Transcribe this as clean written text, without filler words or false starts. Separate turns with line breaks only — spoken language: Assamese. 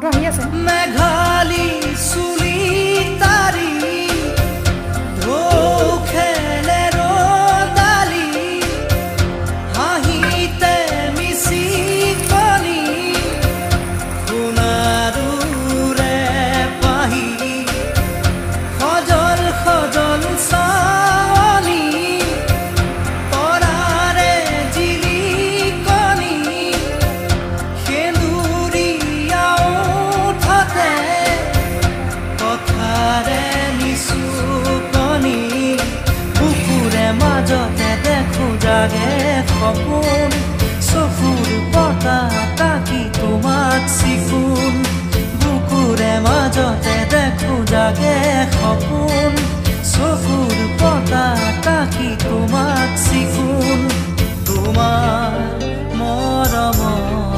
আহি আছে
মেঘালী চুলি তাৰি ঢৌ খেলে ৰদালি হাঁহিতে মিচিকনি সোণাৰুৰে পাহি সজল সজল চাৱনি তৰাৰে জিলিকনি সেন্দুৰীয়া ওঠতে কথাৰে নিচুকনি বুকুৰে মাজতে দেখো জাগে সপোন চকুৰ পতা তাকি তোমাক চিকুণ বুকুৰে মাজতে দেখো জাগে সপোন চকুৰ পতা তাকি তোমাক চিকুণ তোমাৰ মৰমৰ